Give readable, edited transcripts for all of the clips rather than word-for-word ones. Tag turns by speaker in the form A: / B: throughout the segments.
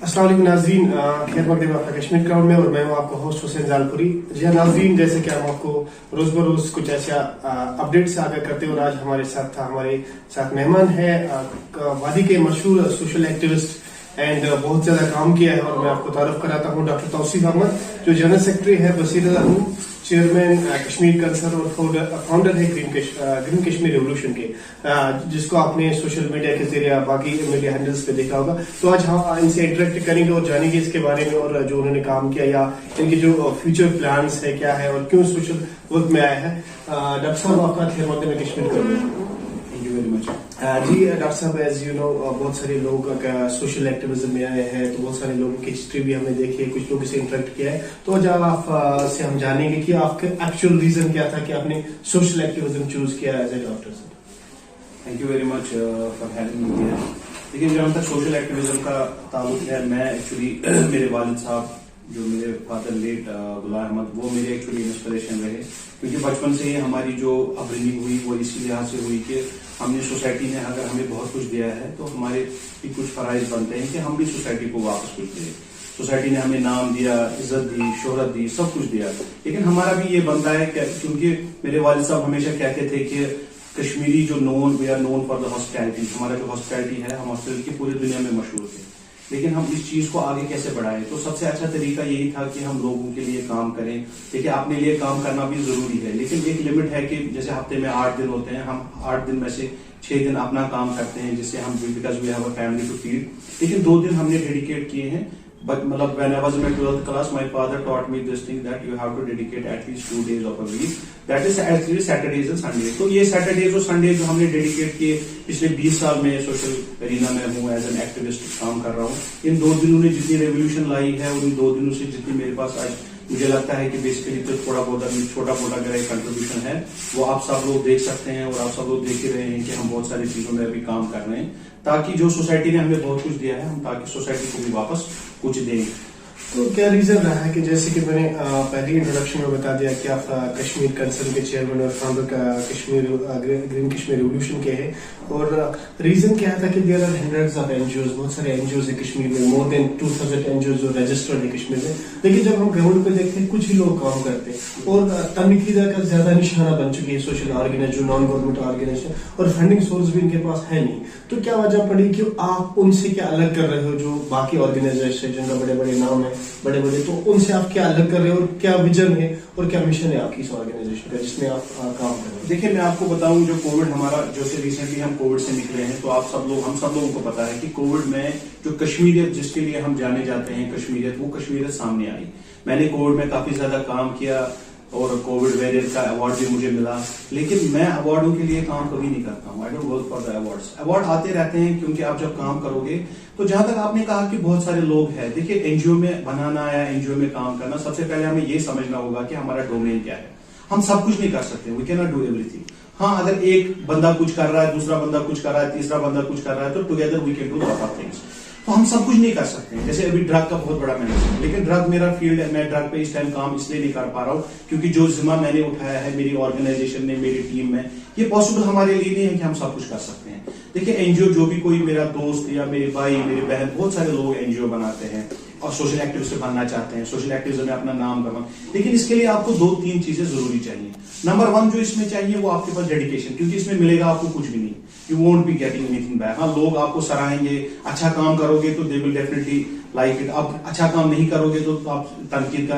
A: अस्सलाम वालेकुम नाज़रीन, खैर मकदम आपका कश्मीर क्राउड में और मैं हूँ आपका होस्ट हुसैन जालपुरी। जी हाँ नाज़रीन, जैसे कि हम आपको रोज़ बरोज़ कुछ ऐसा अपडेट से आगाह करते हैं और आज हमारे साथ मेहमान है वादी के मशहूर सोशल एक्टिविस्ट एंड बहुत ज़्यादा काम किया है। और मैं आपको तारुफ कराता हूँ डॉक्टर तौसीफ अहमद, जो जनरल सेक्रेटरी है बसीर हूँ, चेयरमैन कश्मीर कंसर्न और फाउंडर है ग्रीन कश्मीर रेवोल्यूशन के, जिसको आपने सोशल मीडिया के जरिए बाकी मीडिया हैंडल्स पे देखा होगा। तो आज हम इनसे इंटरेक्ट करेंगे और जानेंगे इसके बारे में और जो उन्होंने काम किया या इनके जो फ्यूचर प्लान्स है क्या है और क्यों सोशल वर्क में आया है। डॉक्टर साहब, आपका खैर मकदम में कश्मीर कर जी डॉक्टर साहब, एज यू नो बहुत सारे लोग सोशल एक्टिविज्म में आए हैं, तो बहुत सारे लोगों की हिस्ट्री भी हमने देखी है, कुछ लोगों से इंटरेक्ट किया है। तो आज आप से हम जानेंगे कि आपका एक्चुअल रीजन क्या था कि आपने सोशल एक्टिविज्म चूज किया as a doctor.
B: Thank you very much for having me here. लेकिन जहाँ तक सोशल एक्टिविज्म का ताल्लुक है, मैं एक्चुअली मेरे वालिद साहब जो मेरे फादर लेट गुलाम अहमद, वो मेरे एक्चुअली इंस्पिरेशन रहे, क्योंकि बचपन से ही हमारी जो अपब्रिंगिंग हुई वो इसी लिहाज से हुई कि हमने सोसाइटी ने अगर हमें बहुत कुछ दिया है तो हमारे भी कुछ फराइज बनते हैं कि हम भी सोसाइटी को वापस कुछ दें। सोसाइटी ने हमें नाम दिया, इज्जत दी, शोहरत दी, सब कुछ दिया, लेकिन हमारा भी ये बनता है क्योंकि मेरे वालिद साहब हमेशा कहते थे कि कश्मीरी जो we are known for the hospitality, हमारा जो हॉस्पिटैलिटी है, हम हॉस्पिटल की पूरी दुनिया में मशहूर थे। लेकिन हम इस चीज को आगे कैसे बढ़ाएं, तो सबसे अच्छा तरीका यही था कि हम लोगों के लिए काम करें। देखिए, अपने लिए काम करना भी जरूरी है, लेकिन एक लिमिट है कि जैसे हफ्ते में 8 दिन होते हैं, हम 8 दिन में से 6 दिन अपना काम करते हैं, जिससे हम because we have a family to feed. लेकिन 2 दिन हमने डेडिकेट किए हैं। But when I was in my 12th class, my father taught me this thing that you have to dedicate at least 2 days of a week. That is actually Saturdays and Sundays. तो ये Saturdays और Sundays जो हमने dedicate किए, पिछले 20 साल में social arena में हूँ एज एन एक्टिविस्ट काम कर रहा हूँ। इन 2 दिनों ने जितनी रेवोल्यूशन लाई है, उन 2 दिनों से जितनी मेरे पास आज मुझे लगता है कि बेसिकली तो छोटा मोटा मेरा एक कंट्रीब्यूशन है, वो आप सब लोग देख सकते हैं और आप सब लोग देख ही रहे हैं कि हम बहुत सारी चीजों में अभी काम कर रहे हैं, ताकि जो सोसाइटी ने हमें बहुत कुछ दिया है, हम ताकि सोसाइटी को भी वापस कुछ दें।
A: तो क्या रीजन रहा है कि जैसे कि मैंने पहले इंट्रोडक्शन में बता दिया कि आप कश्मीर कंसर्न के चेयरमैन और फाउंडर का ग्रीन कश्मीर रेवोल्यूशन के हैं, और रीजन क्या था कि there are hundreds of NGOs, बहुत सारे एनजीओज है कश्मीर में, मोर देन 2000 एनजीओज जो रजिस्टर्ड है कश्मीर में। लेकिन जब हम ग्राउंड पे देखते हैं कुछ ही लोग काम करते हैं और तनकीदा का ज्यादा निशाना बन चुकी है सोशल ऑर्गेनाइजेशन, जो नॉन गवर्नमेंट ऑर्गेनाइजेशन, और फंडिंग सोर्स भी इनके पास है नहीं। तो क्या वजह पड़ी कि आप उनसे क्या अलग कर रहे हो, जो बाकी ऑर्गेनाइजेशन जिनका बड़े बड़े नाम है, बड़े तो उनसे आप क्या अलग कर रहे हो और क्या विजन है और क्या मिशन है आपकी इस ऑर्गेनाइजेशन का जिसमें आप काम कर रहे हैं?
B: देखिए, मैं आपको बताऊं, जो कोविड हमारा जो से रिसेंटली हम कोविड से निकले हैं, तो हम सब लोगों को पता है कि कोविड में जो कश्मीरियत जिसके लिए हम जाने जाते हैं, कश्मीरियत, वो कश्मीरियत सामने आई। मैंने कोविड में काफी ज्यादा काम किया और कोविड वॉरियर का अवार्ड भी मुझे मिला, लेकिन मैं अवार्डों के लिए काम कभी नहीं करता हूँ। I don't work for the awards. Award आते रहते हैं, क्योंकि आप जब काम करोगे तो जहां तक आपने कहा कि बहुत सारे लोग हैं, देखिए एनजीओ में बनाना या एनजीओ में काम करना, सबसे पहले हमें ये समझना होगा कि हमारा डोमेन क्या है। हम सब कुछ नहीं कर सकते, we can not do everything. हाँ, अगर एक बंदा कुछ कर रहा है, दूसरा बंदा कुछ कर रहा है, तीसरा बंदा कुछ कर रहा है, तो together we can do lot of things. तो हम सब कुछ नहीं कर सकते हैं। जैसे अभी ड्रग का बहुत बड़ा मैनेज है, लेकिन ड्रग मेरा फील्ड है, मैं ड्रग पे इस टाइम काम इसलिए नहीं कर पा रहा हूँ क्योंकि जो जिम्मा मैंने उठाया है मेरी ऑर्गेनाइजेशन ने, मेरी टीम में, ये पॉसिबल हमारे लिए नहीं है कि हम सब कुछ कर सकते हैं। देखिए, एनजीओ जो भी कोई मेरा दोस्त या मेरे भाई, मेरी बहन, बहुत सारे लोग एनजीओ बनाते हैं और सोशल एक्टिविस्ट बनना चाहते हैं, सोशल एक्टिविज्म में अपना नाम कमा, लेकिन इसके लिए आपको 2-3 चीजें जरूरी चाहिए। नंबर 1 जो इसमें चाहिए वो आपके पास डेडिकेशन, क्योंकि इसमें मिलेगा आपको कुछ भी नहीं, you won't be getting anything back. हाँ, लोग आपको सराहेंगे, अच्छा काम करोगे तो they will definitely like it, आप अच्छा काम नहीं करोगे तो आप तनकीद का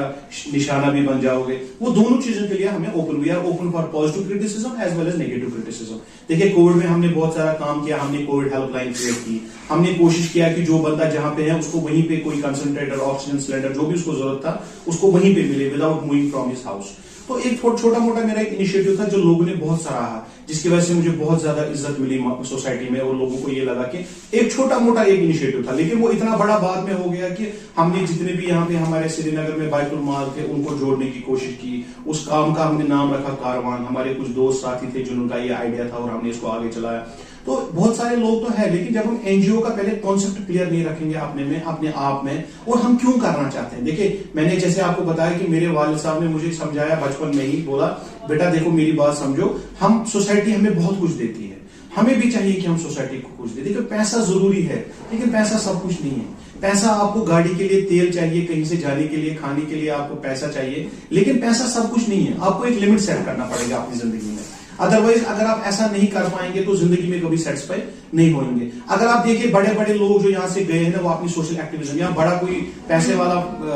B: निशाना भी बन जाओगे। वो दोनों चीजों के लिए हमें we are open for positive criticism as well as negative criticism. देखिए, कोविड में हमने बहुत सारा काम किया, हमने कोविड हेल्पलाइन क्रिएट की, हमने कोशिश किया कि जो बंदा जहां पे है उसको वहीं पे कोई कंसंट्रेटर, ऑक्सीजन सिलेंडर, जो भी उसको जरूरत था उसको वहीं पे मिले without moving from his house. तो एक छोटा मोटा मेरा एक इनिशिएटिव था जो लोगों ने बहुत सराहा, जिसकी वजह से मुझे बहुत ज्यादा इज्जत मिली सोसाइटी में, और लोगों को ये लगा कि एक छोटा मोटा एक इनिशिएटिव था, लेकिन वो इतना बड़ा बाद में हो गया कि हमने जितने भी यहाँ पे हमारे श्रीनगर में बैतुल माल थे उनको जोड़ने की कोशिश की। उस काम का हमने नाम रखा कारवान। हमारे कुछ दोस्त साथी थे जिनका ये आइडिया था और हमने इसको आगे चलाया। तो बहुत सारे लोग तो है, लेकिन जब हम एनजीओ का पहले कॉन्सेप्ट क्लियर नहीं रखेंगे अपने आप में, और हम क्यों करना चाहते हैं। देखिए, मैंने जैसे आपको बताया कि मेरे वालिद साहब ने मुझे समझाया बचपन में ही, बोला बेटा देखो मेरी बात समझो, हम सोसाइटी हमें बहुत कुछ देती है, हमें भी चाहिए कि हम सोसाइटी को कुछ दे। देखिए, पैसा जरूरी है, लेकिन पैसा सब कुछ नहीं है। पैसा आपको गाड़ी के लिए तेल चाहिए, कहीं से जाने के लिए, खाने के लिए आपको पैसा चाहिए, लेकिन पैसा सब कुछ नहीं है. आपको एक लिमिट सेट करना पड़ेगा अपनी जिंदगी में. अदरवाइज अगर आप ऐसा नहीं कर पाएंगे तो जिंदगी में कभी सेटिस्फाई नहीं होंगे. अगर आप देखिए बड़े बड़े लोग जो यहाँ से गए हैं ना, वो अपनी सोशल एक्टिविज्म, यहाँ बड़ा कोई पैसे वाला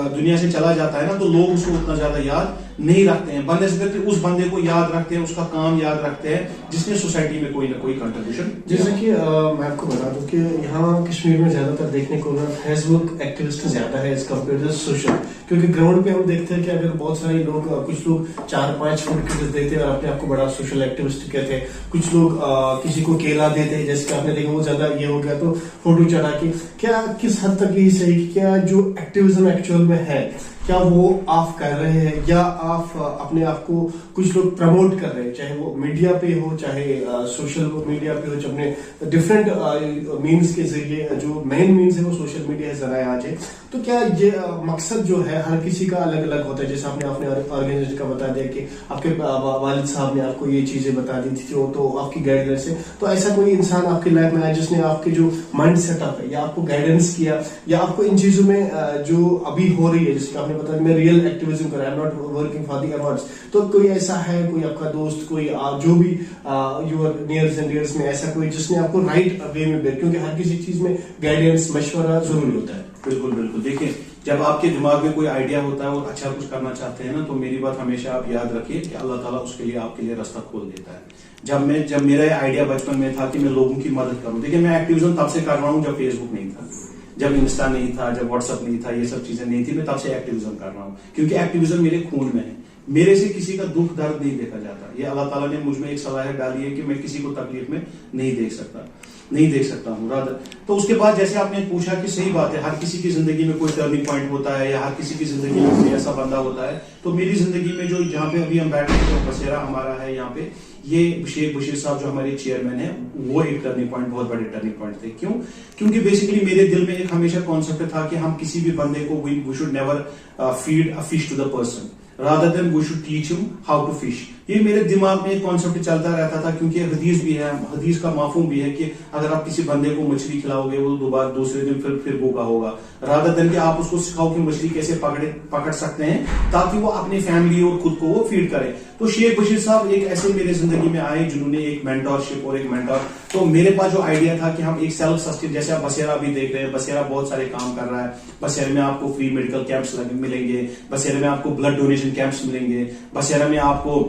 B: दुनिया से चला जाता है ना, तो लोग उसको उतना ज्यादा याद नहीं रखते हैं. बनस्बत उस बंदे को याद रखते हैं, उसका काम याद रखते हैं जिसने सोसाइटी में कोई ना कोई कंट्रीब्यूशन.
A: जैसे कि मैं आपको बता दूं कि यहाँ कश्मीर में ज्यादातर देखने को ना फेसबुक एक्टिविस्ट ज्यादा है एज कम्पेयर टू सोशल, क्योंकि ग्राउंड पे हम देखते हैं कि अगर बहुत सारे लोग, कुछ लोग 4-5 फुट के देते हैं और अपने आप को बड़ा सोशल एक्टिविस्ट कहते हैं, कुछ लोग किसी को केला देते हैं, जैसे आपने देखा वो ज्यादा ये हो गया तो फोटो चढ़ा के. क्या किस हद तक ये सही, क्या जो एक्टिविज्म एक्चुअल में है क्या वो आप कर रहे हैं या आप अपने आप को कुछ लोग प्रमोट कर रहे हैं, चाहे वो मीडिया पे हो, चाहे सोशल मीडिया पे हो, अपने डिफरेंट मीन्स के जरिए. जो मेन मीन्स है वो सोशल मीडिया है, जरा आज है. तो क्या ये मकसद जो है हर किसी का अलग अलग होता है. जैसे आपने अपने ऑर्गेनाइजेशन का बता दिया कि आपके वालिद साहब ने आपको ये चीजें बता दी थी तो आपकी गाइडेंस है. तो ऐसा कोई इंसान आपकी लाइफ में आया जिसने आपके जो माइंड सेटअप है या आपको गाइडेंस किया या आपको इन चीजों में जो अभी हो रही है, जैसे आपने बताया मैं रियल एक्टिविज्म कर रहा, I am not working for the awards, तो कोई ऐसा है, कोई आपका दोस्त, कोई जो भी यूर नियर्स एंड डियर्स में ऐसा कोई जिसने आपको राइट वे में, क्योंकि हर किसी चीज में गाइडेंस मशवरा जरूरी होता है.
B: बिल्कुल बिल्कुल. देखिए जब आपके दिमाग में कोई आइडिया होता है और अच्छा कुछ करना चाहते हैं ना, तो मेरी बात हमेशा आप याद रखिए कि अल्लाह ताला उसके लिए आपके लिए रास्ता खोल देता है. जब मेरा आइडिया बचपन में था कि मैं लोगों की मदद करूं, देखिए मैं एक्टिविज्म तब से कर रहा हूं जब फेसबुक नहीं था, जब इंस्टा नहीं था, जब व्हाट्सएप नहीं था, ये सब चीजें नहीं थी, मैं तब से एक्टिविज्म कर रहा हूं, क्योंकि एक्टिविज्म मेरे खून में है. मेरे से किसी का दुख दर्द नहीं देखा जाता. ये अल्लाह ताला ने मुझ में एक सलाहियत डाली है कि मैं किसी को तकलीफ में नहीं देख सकता हूँ रादर. तो उसके बाद जैसे आपने पूछा कि सही बात है, हर किसी की जिंदगी में कोई टर्निंग पॉइंट होता है या हर किसी की जिंदगी में कोई ऐसा बंदा होता है. तो मेरी जिंदगी में जो जहाँ पे अभी हम बैठे हैं, बसेरा हमारा है यहाँ पे, ये शेख बशीर साहब जो हमारे चेयरमैन है, वो एक टर्निंग पॉइंट, बहुत बड़े टर्निंग पॉइंट थे. क्यों? क्योंकि बेसिकली मेरे दिल में एक हमेशा कॉन्सेप्ट था कि हम किसी भी बंदे को we should never feed a fish to the person, rather than we should teach him how to fish. ये मेरे दिमाग में एक कॉन्सेप्ट चलता रहता था, क्योंकि हदीस भी है, हदीस का माफूम भी है कि अगर आप किसी बंदे को मछली खिलाओगे वो दोबारा दूसरे दिन फिर भूखा होगा, रादर देन कि आप उसको सिखाओ कि मछली कैसे पकड़ सकते हैं ताकि वो अपनी फैमिली और खुद को वो फीड करे. तो शेख बशीर साहब एक ऐसे मेरे जिंदगी में आए जिन्होंने एक मेंटरशिप और एक मेंटर. तो मेरे पास जो आइडिया था कि हम एक सेल्फ सस्टेन, जैसे आप बसेरा भी देख रहे हैं, बसेरा बहुत सारे काम कर रहा है. बसेरा में आपको फ्री मेडिकल कैंप्स मिलेंगे, बसेरा में आपको ब्लड डोनेशन कैंप्स मिलेंगे, बसेरा में आपको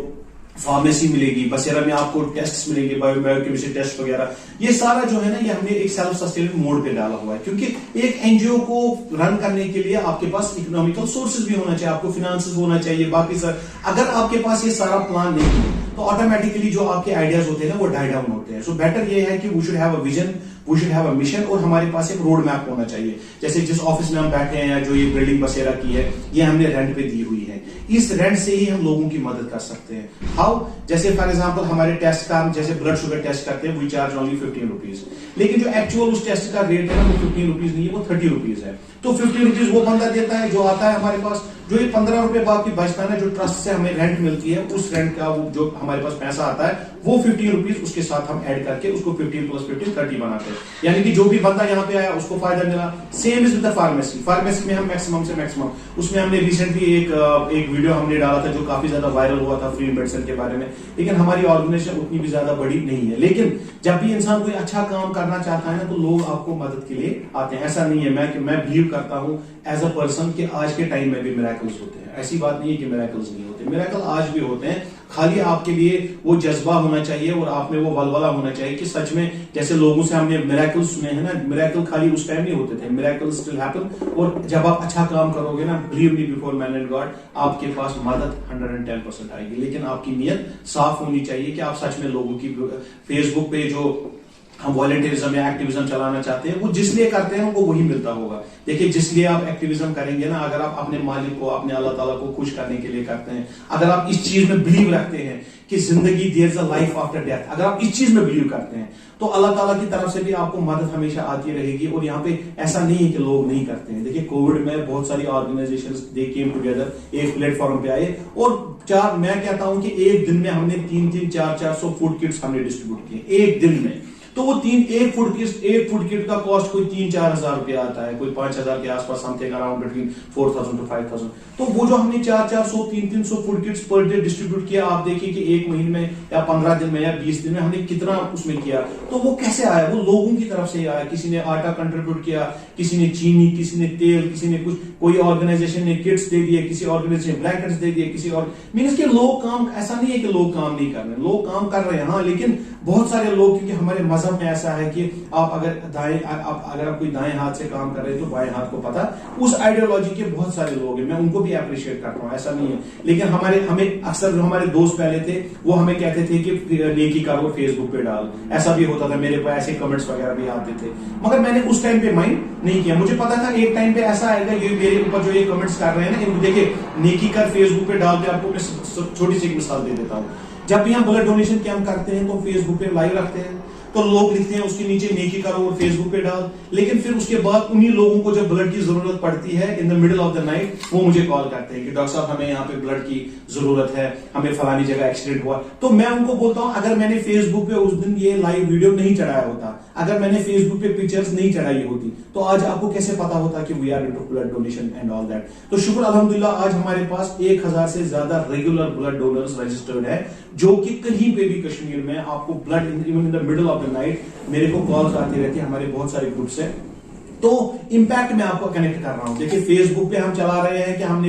B: फार्मेसी मिलेगी, बसेरा में आपको टेस्ट मिलेंगे, बायोकेमिस्ट्री टेस्ट वगैरह. ये सारा जो है ना, ये हमने एक सेल्फ सस्टेनेबल मोड पे डाला हुआ है, क्योंकि एक एनजीओ को रन करने के लिए आपके पास इकोनॉमिकल सोर्सेज भी होना चाहिए, आपको फिनेंसेस होना चाहिए. बाकी सर अगर आपके पास ये सारा प्लान नहीं है तो ऑटोमेटिकली जो आपके आइडियाज होते हैं ना, वो डाई डाउन होते हैं. सो बेटर ये है कि we should have a vision, we should have a mission, और हमारे पास एक रोड मैप होना चाहिए. जैसे जिस ऑफिस में हम बैठे हैं या जो ये बिल्डिंग बसेरा की है, ये हमने रेंट पे दी हुई है. इस रेंट से ही हम लोगों की मदद कर सकते हैं. हाउ? जैसे फॉर एग्जांपल हमारे टेस्ट का, हम जैसे ब्लड शुगर टेस्ट करते हैं, वी चार्ज ओनली 15 रुपीज, लेकिन जो एक्चुअल उस टेस्ट का रेट है ना, वो 15 रुपीज नहीं है, वो 30 रुपीज है. तो 50 रुपीज वो बंदा देता है जो आता है हमारे पास. जो ये 15 रुपए बाकी बचता है ना, जो ट्रस्ट से हमें रेंट मिलती है, उस रेंट का जो हमारे पास पैसा आता है, वो 15 रुपीज उसके साथ हम ऐड करके उसको 15 + 15 30 बनाते हैं. यानी कि जो भी बंदा यहाँ पे आया उसको फायदा मिला. Same is with the pharmacy में हम मैक्सिमम से मैक्सिमम, उसमें हमने रिसेंटली एक वीडियो हमने डाला था जो काफी ज्यादा वायरल हुआ था फ्री मेडिसिन के बारे में. लेकिन हमारी ऑर्गेनाइजेशन उतनी भी ज्यादा बड़ी नहीं है, लेकिन जब भी इंसान कोई अच्छा काम करना चाहता है ना, तो लोग आपको मदद के लिए आते हैं. ऐसा नहीं है, मैं बिलीव करता हूँ एज अ पर्सन कि आज के टाइम में भी मिरेकल्स होते हैं. ऐसी बात नहीं है कि मिरेकल्स नहीं होते, मिरेकल आज भी होते हैं. खाली आपके लिए वो जज्बा होना चाहिए और आप में वो वलवला होना चाहिए कि सच में, जैसे लोगों से हमने मिरेकल सुने हैं ना, मिरेकल खाली उस टाइम नहीं होते थे, मिरेकल स्टिल हैपन. और जब आप अच्छा काम करोगे ना, believe me before man and God, आपके पास मदद 110% आएगी. लेकिन आपकी नीयत साफ होनी चाहिए कि आप सच में लोगों की, फेसबुक पे जो हम वॉलंटियरिज्म या एक्टिविज्म चलाना चाहते हैं, वो जिसलिए करते हैं उनको वही मिलता होगा. देखिए जिसलिए आप एक्टिविज्म करेंगे ना, अगर आप अपने मालिक को, अपने अल्लाह ताला को खुश करने के लिए करते हैं, अगर आप इस चीज में बिलीव रखते हैं कि जिंदगी there is a life after death, अगर आप इस चीज में बिलीव करते हैं, तो अल्लाह ताला की तरफ से भी आपको मदद हमेशा आती रहेगी. और यहाँ पे ऐसा नहीं है कि लोग नहीं करते हैं. देखिए कोविड में बहुत सारी ऑर्गेनाइजेशंस दे केम टुगेदर, एक प्लेटफॉर्म पे आए, और मैं कहता हूं कि एक दिन में हमने 300-400 फूड किट्स हमने डिस्ट्रीब्यूट किए, एक दिन में. तो वो एक फुट किट का कॉस्ट कोई 3-4 हजार रुपया आता है, कोई 5,000 के आसपास, समथिंग अराउंड बिटवीन 4,000 to 5,000। तो वो जो हमने 400, 300 food kits per day distribute किया, आप देखिए कि एक महीने में या 15 दिन में या 20 दिन में हमने कितना उसमें किया। तो वो कैसे आया? वो लोगों की तरफ से ही आया। किसी ने आटा कंट्रीब्यूट किया, किसी ने चीनी, किसी ने तेल, किसी ने कुछ, कोई ऑर्गेनाइजेशन ने किट्स दे दिए, किसी ऑर्गेनाइजेशन ने ब्लैंकेट्स दे दिए, किसी और मीन्स के लोग काम, ऐसा नहीं है कि लोग काम नहीं कर रहे, लोग काम कर रहे हैं हाँ, लेकिन बहुत सारे लोग, क्योंकि हमारे मजहब में ऐसा है कि आप अगर आप कोई दाएं हाथ से काम कर रहे हैं तो बाएं हाथ को पता, उस आइडियोलॉजी के बहुत सारे लोग हैं, मैं उनको भी अप्रिशिएट करता हूँ, ऐसा नहीं है। लेकिन हमें अक्सर जो हमारे दोस्त पहले थे वो हमें कहते थे कि नेकी करो, फेसबुक पे डाल, ऐसा भी होता था, मेरे पास ऐसे कमेंट्स वगैरह भी आते थे, मगर मैंने उस टाइम पे माइंड नहीं किया। मुझे पता था एक टाइम पे ऐसा आएगा, ये मेरे ऊपर जो ये कमेंट्स कर रहे हैं ना, देखिए नेकी कर फेसबुक पे डाल के, आपको मैं छोटी सी मिसाल दे देता हूँ। जब भी हम ब्लड डोनेशन कैंप करते हैं तो फेसबुक पे लाइव रखते हैं, तो लोग लिखते हैं उसके नीचे नेकी करो और फेसबुक पे डाल, लेकिन फिर उसके बाद उन्हीं लोगों को जब ब्लड की जरूरत पड़ती है in the middle of the night, वो मुझे कॉल करते हैं कि डॉक्टर साहब हमें यहाँ पे ब्लड की जरूरत है, हमें फलानी जगह एक्सीडेंट हुआ। तो मैं उनको बोलता हूँ, अगर मैंने फेसबुक पे उस दिन ये लाइव वीडियो नहीं चढ़ाया होता, अगर मैंने फेसबुक पे पिक्चर्स नहीं चढ़ाई होती, तो आज आपको कैसे पता होता कि we are into blood donation and all that. तो शुक्र अल्हम्दुलिल्लाह आज हमारे पास 1000 से ज्यादा रेगुलर ब्लड डोनर्स रजिस्टर्ड है, जो कि कहीं पे भी कश्मीर में आपको blood even in the middle of the night मेरे को कॉल्स आती रहती है, हमारे बहुत सारे ग्रुप्स हैं। तो इंपैक्ट मैं आपको कनेक्ट कर रहा हूं। देखिए फेसबुक पे हम चला रहे हैं कि हम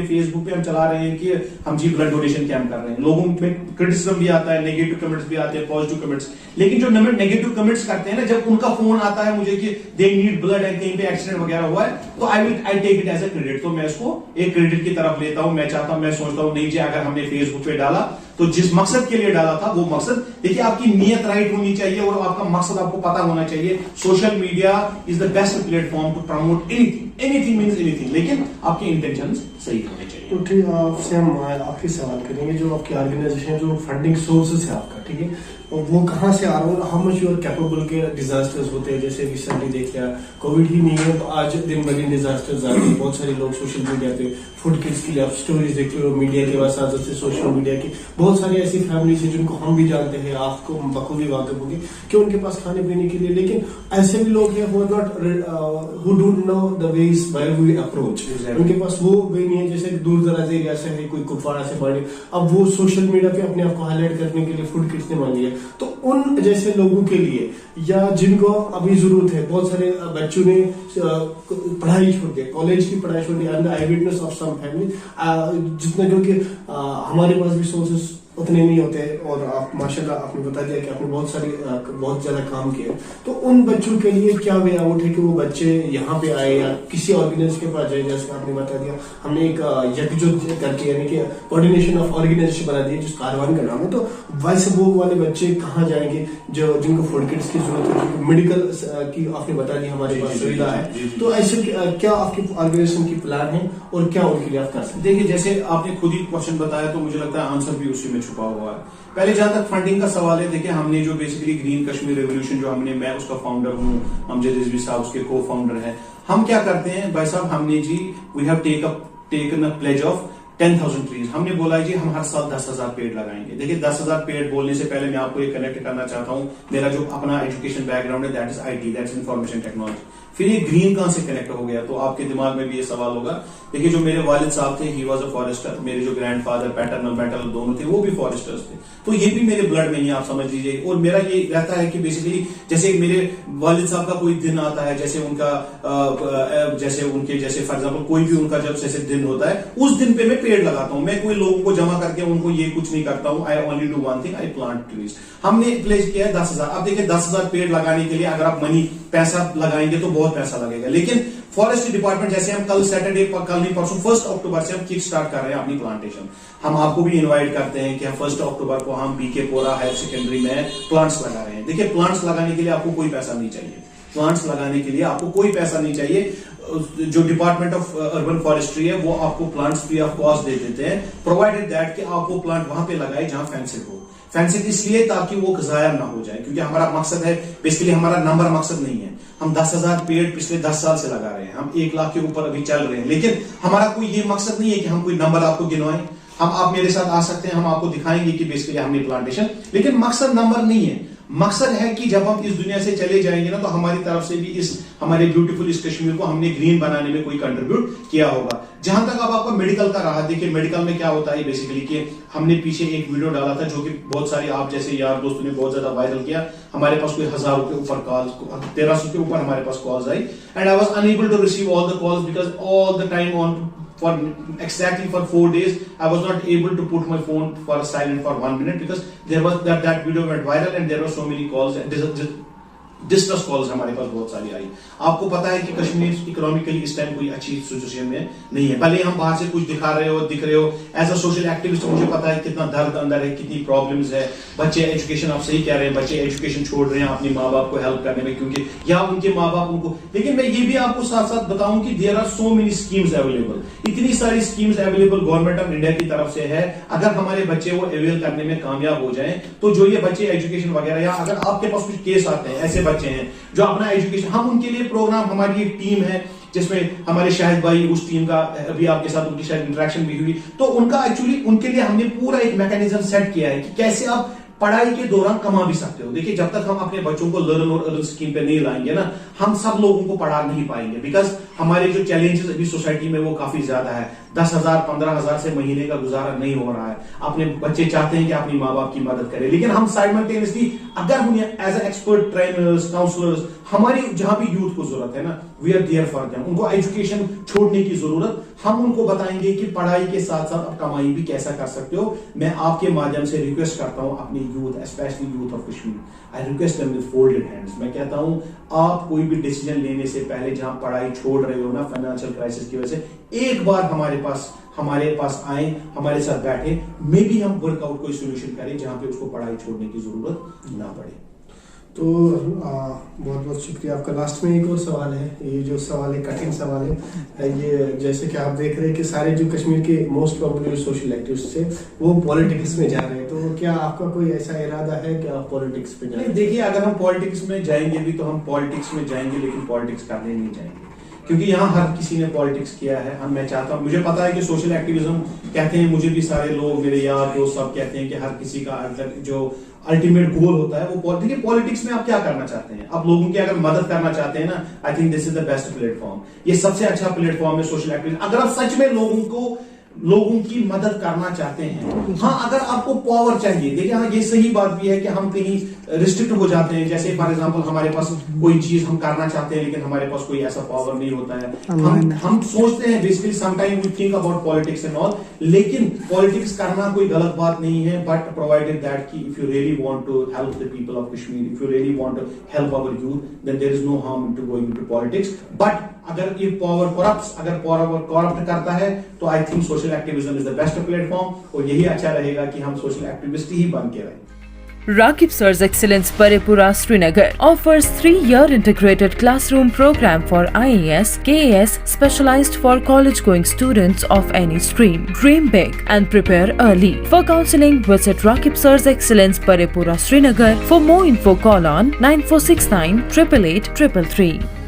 B: जी ब्लड डोनेशन कैंप कर रहे हैं, लोगों में क्रिटिसिज्म भी आता है, नेगेटिव कमेंट्स भी आते हैं, पॉजिटिव कमेंट्स, लेकिन जो नेगेटिव कमेंट्स करते हैं ना, जब उनका फोन आता है मुझे कि दे नीड ब्लड है, कहीं पे एक्सीडेंट वगैरह हुआ है, तो I take it as a credit. तो मैं इसको एक क्रेडिट की तरफ लेता हूं। मैं सोचता हूं नहीं जी, अगर हमने फेसबुक पे डाला तो जिस मकसद के लिए डाला था वो मकसद, देखिए आपकी नीयत राइट होनी चाहिए और आपका मकसद आपको पता होना चाहिए। Social media is the best platform to promote anything means anything, लेकिन आपके इंटेंशंस सही होने चाहिए।
A: तो ठीक है, आपसे हम आखिरी सवाल करेंगे, जो आपकी ऑर्गेनाइजेशन जो फंडिंग सोर्सेस है आपका, ठीक है, और वो कहाँ से आ रहा है और how much you are capable के डिजास्टर्स होते हैं, जैसे रिसेंटली देख लिया कोविड ही नहीं है तो आज दिन ब दिन डिजास्टर्स आते हैं, बहुत सारे लोग सोशल मीडिया पे फूड किट्स के लिए आप स्टोरीज देखते हो, मीडिया के वसात से सोशल मीडिया की बहुत सारी ऐसी फैमिलीज है जिनको हम भी जानते हैं, आपको बखूबी वाकिफ होगी कि उनके पास खाने पीने के लिए, लेकिन ऐसे भी लोग हैं who don't know the ways by we approach, उनके पास वो वे नहीं है, जैसे दूर दराज एरिया से है, कोई कुपवाड़ा से पड़े, अब वो सोशल मीडिया पे अपने आप को हाईलाइट करने के लिए फूड किट्स ने मान लिया। तो उन जैसे लोगों के लिए या जिनको अभी जरूरत है, बहुत सारे बच्चों ने पढ़ाई छोड़ दी, कॉलेज की पढ़ाई छोड़ दी, आई विटनेस ऑफ सम फैमिली, जितना क्योंकि हमारे पास भी सोर्सेस उतने नहीं होते, और आप माशाल्लाह आपने बता दिया कि आपने बहुत ज्यादा काम किया, तो उन बच्चों के लिए क्या वे आउट है कि वो बच्चे यहाँ पे आए या किसी ऑर्गेनाइजेशन के पास जाए, जैसे आपने बता दिया हमने एक यकजुट करके यानी कि कोऑर्डिनेशन ऑफ ऑर्गेनाइजेशन बना दी जिस कारवान का नाम है, तो वैसे वो वाले बच्चे कहाँ जाएंगे जिनको फूड किट्स की जरूरत है, मेडिकल की आपने बता दी हमारे पास सुविधा है, तो ऐसे क्या आपकी ऑर्गेनाइजेशन की प्लान है और क्या उनके लिए आप कर सकते हैं?
B: देखिए जैसे आपने खुद ही क्वेश्चन बताया तो मुझे लगता है आंसर भी उसी में छुपा हुआ है। पहले जहां तक फंडिंग का सवाल है, देखिए हमने जो बेसिकली ग्रीन कश्मीर रेवोल्यूशन जो मैं उसका फाउंडर हूं, अमजद रिजवी साहब उसके को फाउंडर है। हम क्या करते हैं भाई साहब, हमने जी we have taken a pledge of 10,000 trees. हमने बोला जी हम हर साल 10,000 पेड़ लगाएंगे। देखिए 10,000 पेड़ बोलने से पहले मैं आपको ये कनेक्ट करना चाहता हूं, मेरा जो अपना एजुकेशन बैकग्राउंड है that is IT, that's information technology. फिर ये ग्रीन कहां से कनेक्ट हो गया, तो आपके दिमाग में भी ये सवाल होगा। देखिए जो मेरे वालिद साहब थे ही वाज अ फॉरेस्टर, मेरे जो ग्रैंडफादर पैटर्नल दोनों थे वो भी फॉरेस्टर्स थे, तो ये भी मेरे ब्लड में ही आप समझ लीजिए। और मेरा ये रहता है कि बेसिकली जैसे मेरे वालिद साहब का कोई दिन आता है, जैसे फॉर एग्जाम्पल कोई भी उनका जब जैसे दिन होता है, उस दिन पे मैं पेड़ लगाता हूं। मैं कोई लोगों को जमा करके उनको ये कुछ नहीं करता हूं, I only do one thing, I plant trees. हमने प्लेज किया है 10,000। अब देखिए 10,000 पेड़ लगाने के लिए अगर आप पैसा लगाएंगे तो बहुत पैसा लगेगा, लेकिन फॉरेस्ट डिपार्टमेंट जैसे हम कल सैटरडे कल नहीं परसों 1 अक्टूबर से हम किक स्टार्ट कर रहे हैं अपनी प्लांटेशन। हम आपको भी इनवाइट करते हैं कि 1 अक्टूबर को हम BK पोरा हायर सेकेंडरी में प्लांट्स लगा रहे हैं। देखिए प्लांट्स लगाने के लिए आपको कोई पैसा नहीं चाहिए, प्लांट्स लगाने के लिए आपको कोई पैसा नहीं चाहिए। जो डिपार्टमेंट ऑफ अर्बन फॉरेस्ट्री है वो आपको प्लांट्स फ्री ऑफ कॉस्ट दे देते हैं, प्रोवाइडेड दैट कि आप वो प्लांट वहां पे लगाए जहां फेंसिंग हो। फेंसिंग इसलिए ताकि वो जाया ना हो जाए, क्योंकि हमारा मकसद है बेसिकली, हमारा नंबर मकसद नहीं है। हम 10,000 पेड़ पिछले 10 साल से लगा रहे हैं, हम 1 लाख के ऊपर अभी चल रहे हैं, लेकिन हमारा कोई ये मकसद नहीं है कि हम कोई नंबर आपको गिनवाएं। आप मेरे साथ आ सकते हैं, हम आपको दिखाएंगे कि बेसिकली हमने प्लांटेशन, लेकिन मकसद नंबर नहीं है। मकसद है कि जब हम इस दुनिया से चले जाएंगे ना, तो हमारी तरफ से भी इस हमारे ब्यूटीफुल इस कश्मीर को हमने ग्रीन बनाने में कोई कंट्रीब्यूट किया होगा। जहां तक अब आपका मेडिकल का रहा, देखिए मेडिकल में क्या होता है बेसिकली कि हमने पीछे एक वीडियो डाला था जो कि बहुत सारे आप जैसे यार दोस्तों ने बहुत ज्यादा वायरल किया। हमारे पास कोई 1000 के ऊपर कॉल्स, 1300 के ऊपर हमारे पास कॉल्स आई, and I was unable to receive all the calls because all the time on for exactly for 4 days I was not able to put my phone for silent for 1 minute because there was that video went viral and there were so many calls and distress calls हमारे पास बहुत सारी आई। आपको पता है कि Kashmir economically इस time कोई अच्छी सिचुएशन में नहीं है, भले हम बाहर से कुछ दिख रहे हो एज अ सोशल एक्टिविस्ट मुझे पता है कितना दर्द अंदर है, कितनी प्रॉब्लम्स है। बच्चे एजुकेशन, आप सही कह रहे हैं, बच्चे एजुकेशन छोड़ रहे हैं अपने माँ बाप को हेल्प करने में, क्योंकि या उनके माँ बाप उनको, लेकिन मैं ये भी आपको साथ साथ बताऊं कि there are so many schemes available, इतनी सारी schemes available government of India की तरफ से है। अगर हमारे बच्चे वो अवेल करने में कामयाब हो जाएं तो जो ये बच्चे एजुकेशन वगैरह, या अगर आपके पास कुछ केस आते हैं, ऐसे बच्चे हैं जो अपना एजुकेशन, हम उनके लिए प्रोग्राम, हमारी एक टीम है जिसमें हमारे शाहिद भाई, उस टीम का अभी आपके साथ उनकी शायद इंटरेक्शन भी हुई, तो उनका एक्चुअली उनके लिए हमने पूरा एक मैकेनिज्म सेट किया है कि कैसे आप पढ़ाई के दौरान कमा भी सकते हो। देखिए जब तक हम अपने बच्चों को लर्न और अर्न स्कीम पे नहीं लाएंगे ना, हम सब लोगों को पढ़ा नहीं पाएंगे, बिकॉज हमारे जो चैलेंजेस अभी सोसाइटी में वो काफी ज्यादा है। 10,000 15,000 से महीने का गुजारा नहीं हो रहा है। अपने बच्चे चाहते हैं कि अपनी माँ बाप की मदद करें, लेकिन हम साइमल्टेनियसली अगर हम as a expert trainers, counsellors, हमारी जहां भी यूथ को जरूरत है ना, we are there for them. उनको एजुकेशन छोड़ने की जरूरत, हम उनको बताएंगे कि पढ़ाई के साथ साथ आप कमाई भी कैसा कर सकते हो। मैं आपके माध्यम से रिक्वेस्ट करता हूं अपनी youth, specially youth of Kashmir, I request them with folded hands. मैं कहता हूं आप कोई भी डिसीजन लेने से पहले, जहां पढ़ाई छोड़ रहे हो ना फाइनेंशियल क्राइसिस की वजह से, एक बार हमारे पास आए, हमारे साथ बैठे, मे बी हम वर्कआउट कोई सोल्यूशन करें जहां पे उसको पढ़ाई छोड़ने की जरूरत ना पड़े।
A: तो बहुत बहुत शुक्रिया आपका। लास्ट में एक और सवाल है, ये जो सवाल है कठिन सवाल है, ये जैसे कि आप देख रहे हैं कि सारे जो कश्मीर के मोस्ट प्रॉब्लम सोशल एक्टिविस्ट थे वो पॉलिटिक्स में जा रहे हैं, तो क्या आपका कोई ऐसा इरादा है कि आप पॉलिटिक्स में जाएं?
B: देखिए अगर हम पॉलिटिक्स में जाएंगे भी तो हम पॉलिटिक्स में जाएंगे, लेकिन पॉलिटिक्स करने नहीं जाएंगे, क्योंकि यहाँ हर किसी ने पॉलिटिक्स किया है। हम, मैं चाहता हूँ, मुझे पता है कि सोशल एक्टिविज्म कहते हैं, मुझे भी सारे लोग, मेरे यार दोस्त सब कहते हैं कि हर किसी का जो अल्टीमेट गोल होता है वो देखिए पॉलिटिक्स में आप क्या करना चाहते हैं, आप लोगों की अगर मदद करना चाहते हैं ना, I think this is the best platform. ये सबसे अच्छा प्लेटफॉर्म है सोशल एक्टिविज्म। अगर आप सच में लोगों की मदद करना चाहते हैं, हाँ अगर आपको पावर चाहिए, देखिए हाँ ये सही बात भी है कि हम कहीं रिस्ट्रिक्ट हो जाते हैं, जैसे फॉर एग्जांपल हमारे पास कोई चीज हम करना चाहते हैं लेकिन हमारे पास कोई ऐसा पावर नहीं होता है। हम सोचते हैं basically sometime we think about politics and all, लेकिन पॉलिटिक्स करना कोई गलत बात नहीं है, बट प्रोवाइडेड दैट कि if you really want to help the people of Kashmir, if you really want to help our youth, then there is no harm to going to politics. But अगर ये power corrupt करता है तो I think social activism is the best platform, और यही अच्छा रहेगा कि हम सोशल एक्टिविस्ट ही बन के रहें।
C: Rakib Sir's Excellence Parepura Srinagar offers 3-year integrated classroom program for IAS, KAS specialized for college-going students of any stream. Dream big and prepare early. For counseling, visit Rakib Sir's Excellence Parepura Srinagar. For more info, call on 9469 888 333.